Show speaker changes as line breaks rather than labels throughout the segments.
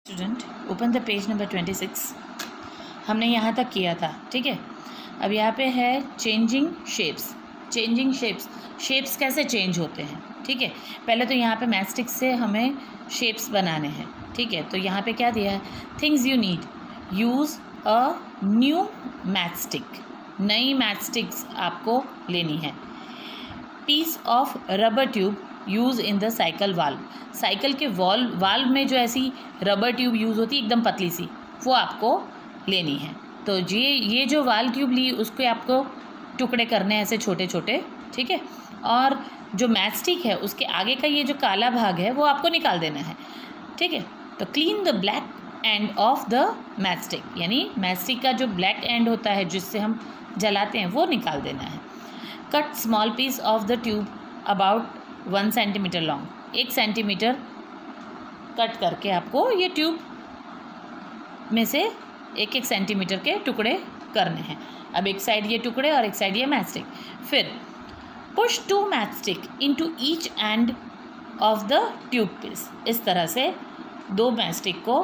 Student open the page number 26। हमने यहाँ तक किया था, ठीक है। अब यहाँ पे है चेंजिंग शेप्स। चेंजिंग शेप्स कैसे चेंज होते हैं, ठीक है। पहले तो यहाँ पे मैस्टिक से हमें शेप्स बनाने हैं, ठीक है। तो यहाँ पे क्या दिया है, things you need, use a new matchstick. नई मैचस्टिक्स आपको लेनी है। Piece of rubber tube use in the cycle valve. Cycle के वाल्व में जो ऐसी रबर ट्यूब यूज़ होती है एकदम पतली सी, वो आपको लेनी है। तो ये जो वाल्व ट्यूब ली उसके आपको टुकड़े करने हैं ऐसे छोटे छोटे, ठीक है। और जो मैचस्टिक है उसके आगे का ये जो काला भाग है वो आपको निकाल देना है, ठीक है। तो clean the black and of the matchstick, यानी मैचस्टिक का जो ब्लैक एंड होता है जिससे हम जलाते हैं वो निकाल देना है। Cut small piece of the tube about 1 centimetre long. 1 centimetre cut करके आपको ये ट्यूब में से 1-1 सेंटीमीटर के टुकड़े करने हैं। अब एक साइड ये टुकड़े और एक साइड ये मैचस्टिक। फिर push 2 matchstick into each end of the tube piece. इस तरह से 2 मैचस्टिक को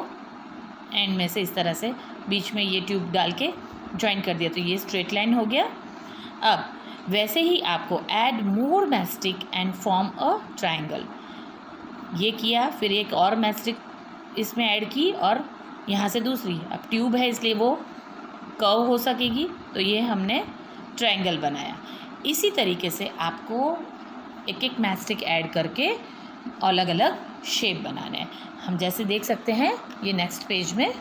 एंड में से इस तरह से बीच में ये ट्यूब डाल के ज्वाइन कर दिया, तो ये स्ट्रेट लाइन हो गया। अब वैसे ही आपको add more matchstick and form a triangle. ये किया, फिर एक और मैचस्टिक इसमें ऐड की और यहाँ से दूसरी। अब ट्यूब है इसलिए वो कर्व हो सकेगी, तो ये हमने ट्रायंगल बनाया। इसी तरीके से आपको एक एक मैचस्टिक ऐड करके अलग अलग शेप बनाने हैं। हम जैसे देख सकते हैं ये नेक्स्ट पेज में।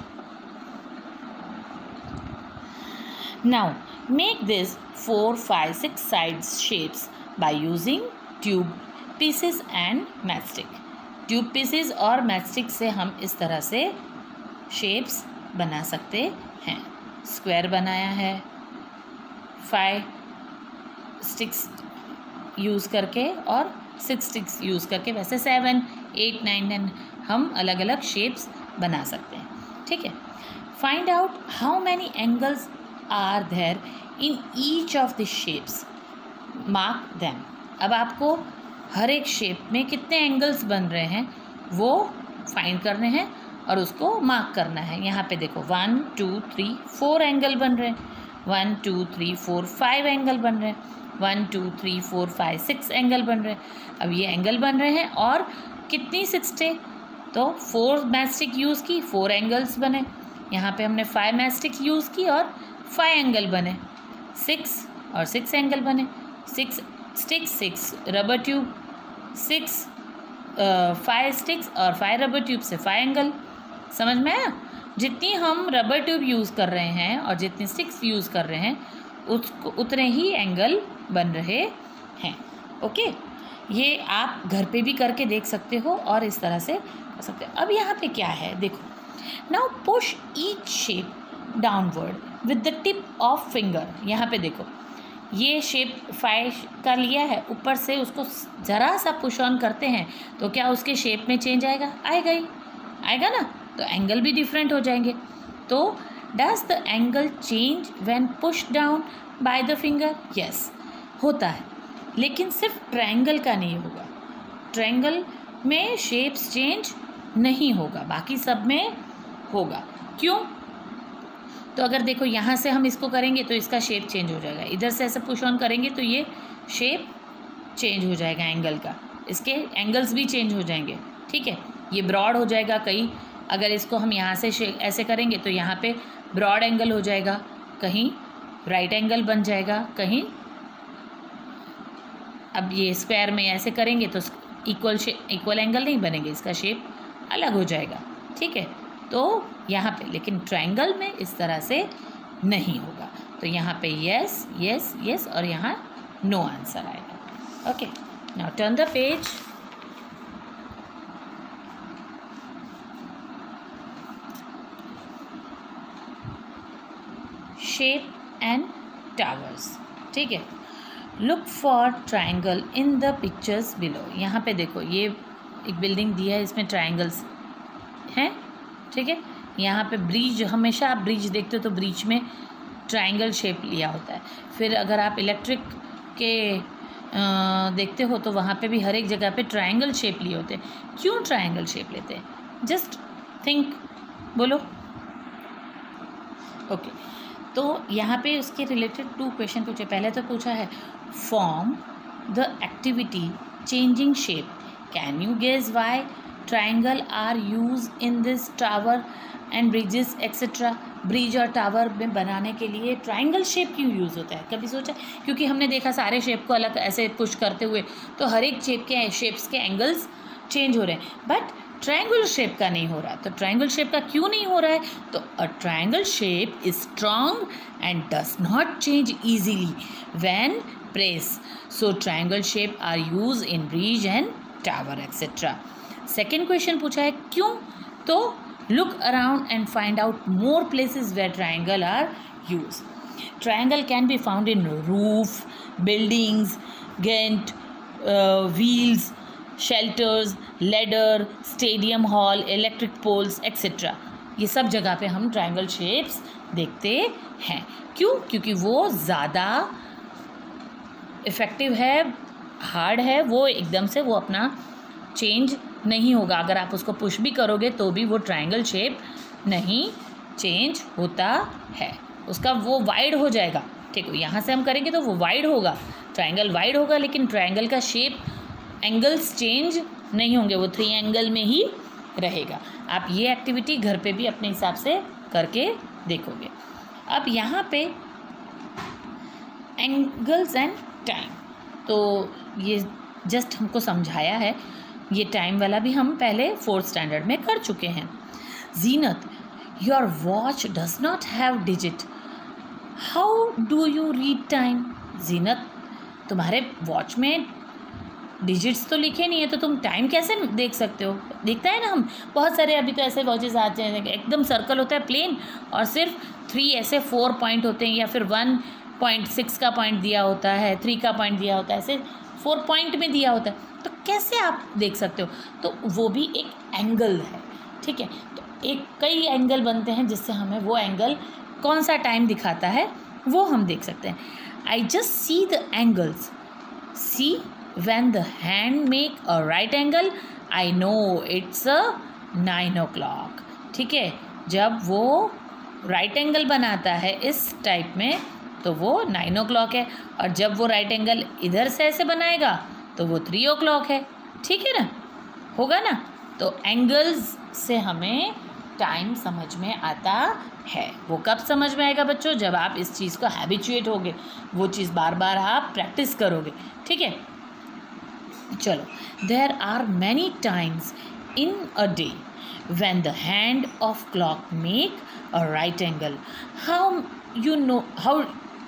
Now make this 4, 5, 6 sides shapes by using tube pieces and matchstick। Tube pieces और मैचस्टिक से हम इस तरह से शेप्स बना सकते हैं। स्क्वायर बनाया है 5 स्टिक्स यूज़ करके और 6 स्टिक्स यूज़ करके, वैसे 7, 8, 9, 10 हम अलग अलग शेप्स बना सकते हैं, ठीक है। Find out how many angles are there in each of the shapes, mark them. अब आपको हर एक शेप में कितने एंगल्स बन रहे हैं वो फाइंड करने हैं और उसको मार्क करना है। यहाँ पे देखो 1, 2, 3, 4 एंगल बन रहे हैं। 1, 2, 3, 4, 5 एंगल बन रहे हैं। 1, 2, 3, 4, 5, 6 एंगल बन रहे हैं। अब ये एंगल बन रहे हैं और कितनी 6 थे, तो 4 मैचस्टिक यूज़ की, 4 एंगल्स बने। यहाँ पे हमने 5 मैचस्टिक यूज़ की और 5 एंगल बने। 6 और 6 एंगल बने। 6 स्टिक्स, 6 रबर ट्यूब, 5 स्टिक्स और 5 रबर ट्यूब से 5 एंगल। समझ में आया? जितनी हम रबर ट्यूब यूज़ कर रहे हैं और जितनी स्टिक्स यूज़ कर रहे हैं उसको उतने ही एंगल बन रहे हैं। ओके, ये आप घर पे भी करके देख सकते हो और इस तरह से कर सकते हो। अब यहाँ पे क्या है देखो, now push each shape downward with the tip of finger. यहाँ पे देखो ये शेप 5 का लिया है, ऊपर से उसको ज़रा सा पुश ऑन करते हैं तो क्या उसके शेप में चेंज आएगा? आएगा ही, आएगा ना। तो एंगल भी डिफरेंट हो जाएंगे। तो does the angle change when push down by the finger? Yes, होता है, लेकिन सिर्फ ट्रायंगल का नहीं होगा। ट्रायंगल में शेप्स चेंज नहीं होगा, बाकी सब में होगा। क्यों? तो अगर देखो यहाँ से हम इसको करेंगे तो इसका शेप चेंज हो जाएगा। इधर से ऐसे पुश ऑन करेंगे तो ये शेप चेंज हो जाएगा एंगल का, इसके एंगल्स भी चेंज हो जाएंगे, ठीक है। ये ब्रॉड हो जाएगा कहीं, अगर इसको हम यहाँ से ऐसे करेंगे तो यहाँ पे ब्रॉड एंगल हो जाएगा, कहीं राइट एंगल बन जाएगा, कहीं। अब ये स्क्वायर में ऐसे करेंगे तो इक्वल एंगल नहीं बनेंगे, इसका शेप अलग हो जाएगा, ठीक है। तो यहाँ पे लेकिन ट्रायंगल में इस तरह से नहीं होगा। तो यहाँ पे यस यस यस और यहाँ नो आंसर आएगा। Okay, now turn the page. Shape and towers, ठीक है। Look for triangle in the pictures below. यहाँ पे देखो ये एक बिल्डिंग दी है, इसमें ट्रायंगल्स हैं, ठीक है। यहाँ पे ब्रिज, हमेशा आप ब्रिज देखते हो तो ब्रिज में ट्रायंगल शेप लिया होता है। फिर अगर आप इलेक्ट्रिक के देखते हो तो वहाँ पे भी हर एक जगह पे ट्रायंगल शेप लिए होते हैं। क्यों ट्रायंगल शेप लेते हैं? जस्ट थिंक बोलो। ओके, तो यहाँ पे उसके रिलेटेड 2 क्वेश्चन पूछे। पहले तो पूछा है form the activity changing shape, can you guess why triangle are use in this tower and bridges et cetera. Bridge और टावर में बनाने के लिए ट्राइंगल शेप क्यों यूज़ होता है, कभी सोचा? क्योंकि हमने देखा सारे शेप को अलग ऐसे पुश करते हुए तो हर एक शेप्स के एंगल्स चेंज हो रहे हैं, बट ट्रायंगल शेप का नहीं हो रहा। तो ट्रायंगल शेप का क्यों नहीं हो रहा है? तो a triangle shape is strong and does not change easily when press, so triangle shape are use in bridge and tower et cetera. Second question पूछा है क्यों, तो look around and find out more places where triangle are use. Triangle can be found in roof, buildings, gate, wheels, shelters, ladder, stadium hall, electric poles et cetera. ये सब जगह पे हम triangle shapes देखते हैं। क्यों? क्योंकि वो ज़्यादा इफ़ेक्टिव है, हार्ड है, वो एकदम से वो अपना चेंज नहीं होगा। अगर आप उसको पुश भी करोगे तो भी वो ट्रायंगल शेप नहीं चेंज होता है, उसका वो वाइड हो जाएगा। ठीक है, यहाँ से हम करेंगे तो वो वाइड होगा, ट्रायंगल वाइड होगा, लेकिन ट्रायंगल का शेप एंगल्स चेंज नहीं होंगे, वो 3 एंगल में ही रहेगा। आप ये एक्टिविटी घर पे भी अपने हिसाब से करके देखोगे। अब यहाँ पे एंगल्स एंड टाइम, तो ये जस्ट हमको समझाया है, ये टाइम वाला भी हम पहले 4th स्टैंडर्ड में कर चुके हैं। Zeenat, your watch does not have digit, how do you read time. Zeenat, तुम्हारे वॉच में डिजिट्स तो लिखे नहीं है, तो तुम टाइम कैसे देख सकते हो? देखता है ना हम बहुत सारे, अभी तो ऐसे वॉचेस आते हैं एकदम सर्कल होता है प्लेन और सिर्फ 3 ऐसे 4 पॉइंट होते हैं, या फिर 1.6 का पॉइंट दिया होता है, 3 का पॉइंट दिया होता है, ऐसे 4 पॉइंट में दिया होता है, तो कैसे आप देख सकते हो? तो वो भी एक एंगल है। ठीक है, तो कई एंगल बनते हैं जिससे हमें वो एंगल कौन सा टाइम दिखाता है वो हम देख सकते हैं। I just see the angles, see when the hand make a right angle I know it's a 9 o'clock। ठीक है, जब वो राइट एंगल बनाता है इस टाइप में तो वो 9 o'clock है, और जब वो राइट एंगल इधर से ऐसे बनाएगा तो वो 3 o'clock है। ठीक है ना, होगा ना? तो एंगल्स से हमें टाइम समझ में आता है। वो कब समझ में आएगा बच्चों? जब आप इस चीज़ को हैबिचुएट होगे, वो चीज़ बार बार आप प्रैक्टिस करोगे। ठीक है, चलो। There are many times in a day when the hand of clock make a right angle, how you know, how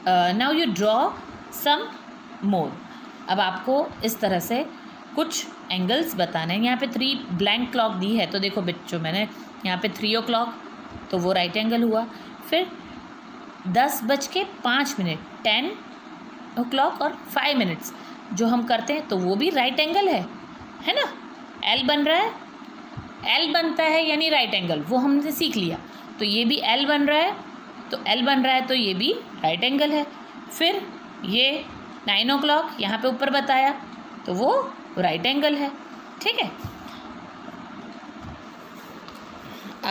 now you draw some more. अब आपको इस तरह से कुछ एंगल्स बताने हैं। यहाँ पे 3 ब्लैंक क्लॉक दी है, तो देखो बच्चों मैंने यहाँ पे 3 o'clock, तो वो राइट एंगल हुआ। फिर 10:05 10 o'clock और 5 minutes जो हम करते हैं तो वो भी राइट एंगल है ना? एल बन रहा है, एल बनता है यानी राइट एंगल, वो हमने सीख लिया। तो ये भी एल बन रहा है, तो एल बन रहा है तो ये भी राइट एंगल है। फिर ये 9 o'clock यहाँ पे ऊपर बताया तो वो राइट एंगल है। ठीक है,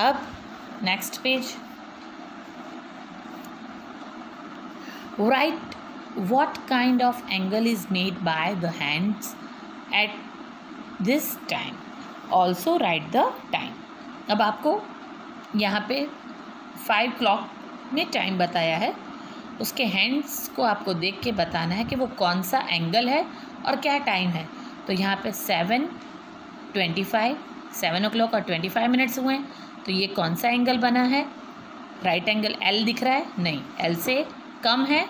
अब next page, right what kind of angle is made by the hands at this time, also write the time। अब आपको यहाँ पे 5 o'clock में टाइम बताया है, उसके हैंड्स को आपको देख के बताना है कि वो कौन सा एंगल है और क्या टाइम है। तो यहाँ पे 7:25 7 o'clock और 25 minutes हुए हैं, तो ये कौन सा एंगल बना है? Right angle. एल दिख रहा है? नहीं, एल से कम है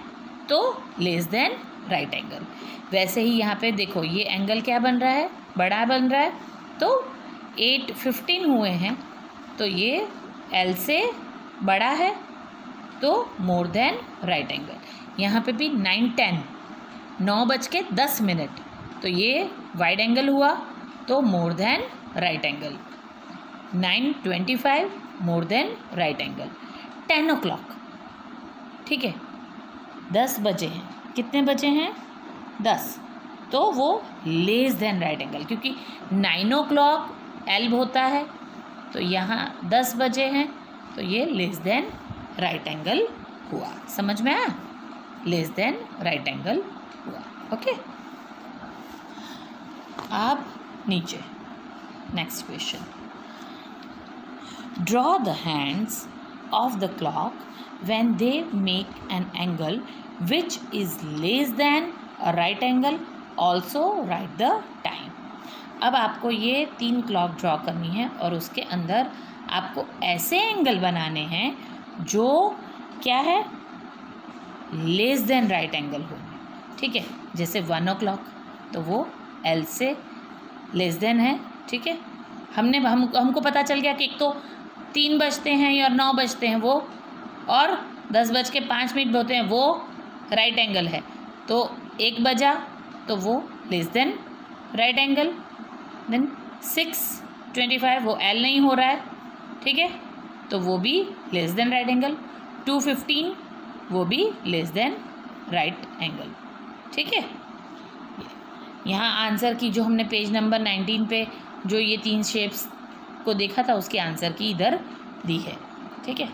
तो लेस देन राइट एंगल। वैसे ही यहाँ पे देखो ये एंगल क्या बन रहा है? बड़ा बन रहा है, तो 8:15 हुए हैं, तो ये एल से बड़ा है तो मोर देन राइट एंगल। यहाँ पे भी 9:10 9:10 तो ये वाइड एंगल हुआ तो more than right angle. 9:25 more than right angle. 10 o'clock, ठीक है, 10 बजे हैं, कितने बजे हैं? 10, तो वो लेस देन राइट एंगल, क्योंकि 9 o'clock एल होता है, तो यहाँ 10 बजे हैं, तो ये लेस देन राइट एंगल हुआ। समझ में आया? लेस देन राइट एंगल हुआ। ओके, अब नीचे next question, draw the hands of the clock when they make an angle which is less than a right angle, also write the time। अब आपको ये 3 क्लॉक ड्रॉ करनी है और उसके अंदर आपको ऐसे एंगल बनाने हैं जो क्या है, लेस देन राइट एंगल हो। ठीक है, जैसे 1 o'clock तो वो L से लेस देन है। ठीक है, हमको पता चल गया कि एक तो 3 बजते हैं या 9 बजते हैं वो, और 10:05 होते हैं वो राइट एंगल है। तो 1 बजा तो वो less than right angle. Then 6:25 वो L नहीं हो रहा है। ठीक है, तो वो भी लेस देन राइट एंगल। 2:15 वो भी लेस देन राइट एंगल। ठीक है, यहाँ आंसर की जो हमने पेज नंबर 19 पे जो ये 3 शेप्स को देखा था उसके आंसर की इधर दी है। ठीक है।